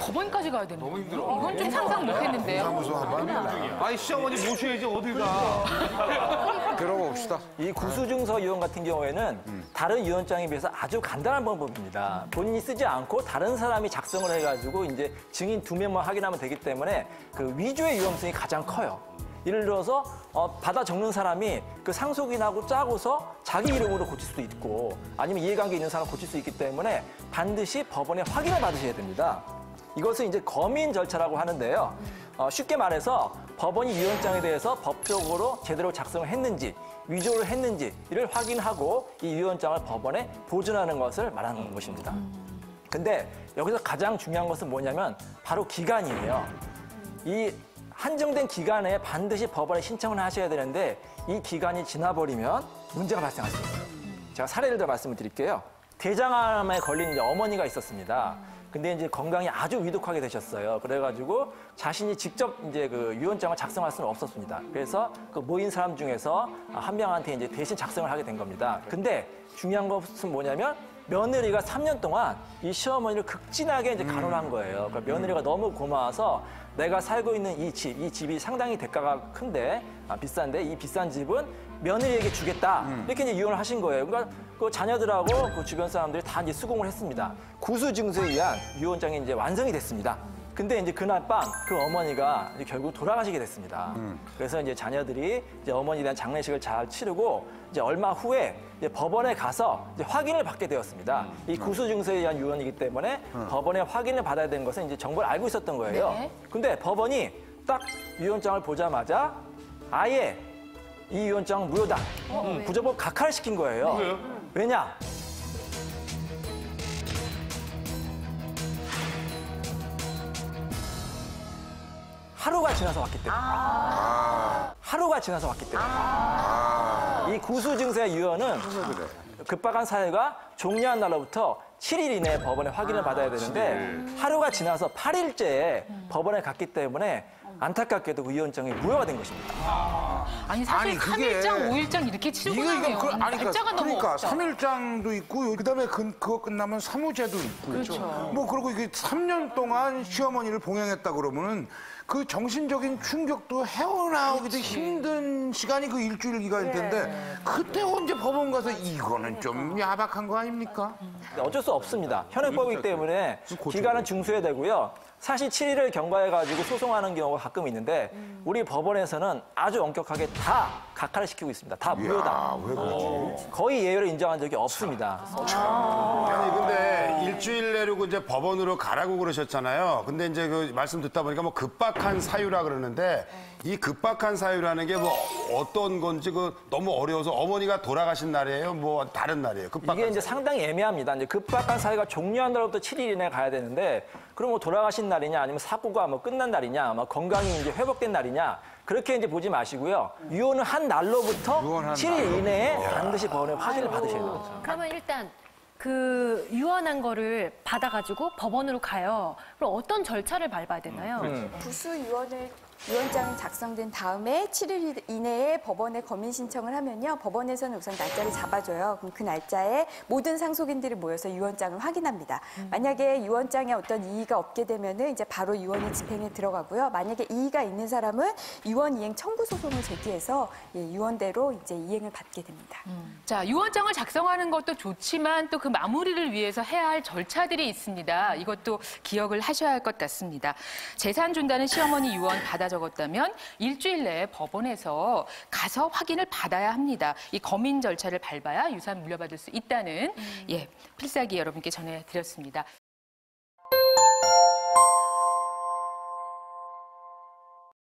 법원까지 가야 되는 너무 힘들어. 이건 좀 상상 못했는데요. 사무소 한번 아니 시어머니 모셔야지 어딜 가. 들어봅시다. 이 구수증서 유언 같은 경우에는 다른 유언장에 비해서 아주 간단한 방법입니다. 본인이 쓰지 않고 다른 사람이 작성을 해가지고 이제 증인 2명만 확인하면 되기 때문에 그 위조의 위험성이 가장 커요. 예를 들어서 받아 적는 사람이 그 상속인하고 짜고서 자기 이름으로 고칠 수도 있고 아니면 이해관계 있는 사람 고칠 수 있기 때문에 반드시 법원에 확인을 받으셔야 됩니다. 이것은 이제 검인 절차라고 하는데요. 쉽게 말해서 법원이 유언장에 대해서 법적으로 제대로 작성을 했는지 위조를 했는지 이를 확인하고 이 유언장을 법원에 보존하는 것을 말하는 것입니다. 근데 여기서 가장 중요한 것은 뭐냐면 바로 기간이에요. 이 한정된 기간에 반드시 법원에 신청을 하셔야 되는데 이 기간이 지나버리면 문제가 발생할 수 있어요. 제가 사례를 더 말씀을 드릴게요. 대장암에 걸린 이제 어머니가 있었습니다. 근데 이제 건강이 아주 위독하게 되셨어요. 그래가지고 자신이 직접 이제 그 유언장을 작성할 수는 없었습니다. 그래서 그 모인 사람 중에서 한 명한테 이제 대신 작성을 하게 된 겁니다. 근데 중요한 것은 뭐냐면 며느리가 3년 동안 이 시어머니를 극진하게 이제 간호한 거예요. 그러니까 며느리가 너무 고마워서 내가 살고 있는 이 집이 상당히 대가가 큰데 비싼데 이 비싼 집은 며느리에게 주겠다 이렇게 이제 유언을 하신 거예요. 그러니까 그 자녀들하고 그 주변 사람들이 다 이제 수긍을 했습니다. 구수증서에 의한 유언장이 이제 완성이 됐습니다. 근데 이제 그날 밤 그 어머니가 이제 결국 돌아가시게 됐습니다. 그래서 이제 자녀들이 이제 어머니에 대한 장례식을 잘 치르고 이제 얼마 후에 이제 법원에 가서 이제 확인을 받게 되었습니다. 이 구수증서에 의한 유언이기 때문에 법원에 확인을 받아야 되는 것은 이제 정보를 알고 있었던 거예요. 네. 근데 법원이 딱 유언장을 보자마자 아예 이 유언장 무효다. 부적법 각하를 시킨 거예요. 왜요? 왜냐? 하루가 지나서 왔기 때문에. 하루가 지나서 왔기 때문에. 이 구수증서의 유언은 급박한 사유가 종료한 날로부터 7일 이내에 법원에 확인을 받아야 되는데 하루가 지나서 8일째에 법원에 갔기 때문에 안타깝게도 그 유언장이 무효가 된 것입니다. 아니 사실 아니, 그게- 3일장, 5일장 이렇게 치르고 나면 날짜가 너무 그러니까 없죠. 3일장도 있고 그다음에 그거 끝나면 사무제도 있고. 그렇죠. 뭐 그리고 이게 3년 동안 시어머니를 봉양했다 그러면은 그 정신적인 충격도 헤어나오기도 힘든 시간이 그 일주일 기간일 텐데 그때 언제 법원 가서 이거는 좀 야박한 거 아닙니까? 어쩔 수 없습니다. 현행법이기 때문에 기간은 중수해야 되고요. 사실 7일을 경과해가지고 소송하는 경우가 가끔 있는데 우리 법원에서는 아주 엄격하게 다 각하를 시키고 있습니다. 다 무효다. 아, 왜 그러지? 거의 예외를 인정한 적이 없습니다. 아니 근데 일주일 내려고 이제 법원으로 가라고 그러셨잖아요. 근데 이제 그 말씀 듣다 보니까 뭐 급박한 사유라 그러는데 이 급박한 사유라는 게 뭐 어떤 건지 그 너무 어려워서 어머니가 돌아가신 날이에요? 뭐 다른 날이에요? 급박한 이게 이제 사유. 상당히 애매합니다. 이제 급박한 사유가 종료한 날로부터 7일 이내에 가야 되는데 그럼 뭐 돌아가신 날이냐 아니면 사고가 뭐 끝난 날이냐 뭐 건강이 이제 회복된 날이냐 그렇게 이제 보지 마시고요. 유언을 한 날로부터 유언한 7일 이내에 반드시 법원에 확인을 받으셔야 됩니다. 그러면 일단 그 유언한 거를 받아가지고 법원으로 가요. 그럼 어떤 절차를 밟아야 되나요? 구수 유언장이 작성된 다음에 7일 이내에 법원에 검인 신청을 하면요. 법원에서는 우선 날짜를 잡아줘요. 그럼 그 날짜에 모든 상속인들이 모여서 유언장을 확인합니다. 만약에 유언장에 어떤 이의가 없게 되면은 이제 바로 유언이 집행에 들어가고요. 만약에 이의가 있는 사람은 유언 이행 청구 소송을 제기해서 유언대로 이제 이행을 받게 됩니다. 자, 유언장을 작성하는 것도 좋지만 또 그 마무리를 위해서 해야 할 절차들이 있습니다. 이것도 기억을 하셔야 할 것 같습니다. 재산 준다는 시어머니 유언 받아 적었다면 일주일 내에 법원에서 가서 확인을 받아야 합니다. 이 검인 절차를 밟아야 유산 물려받을 수 있다는 필사기 여러분께 전해드렸습니다.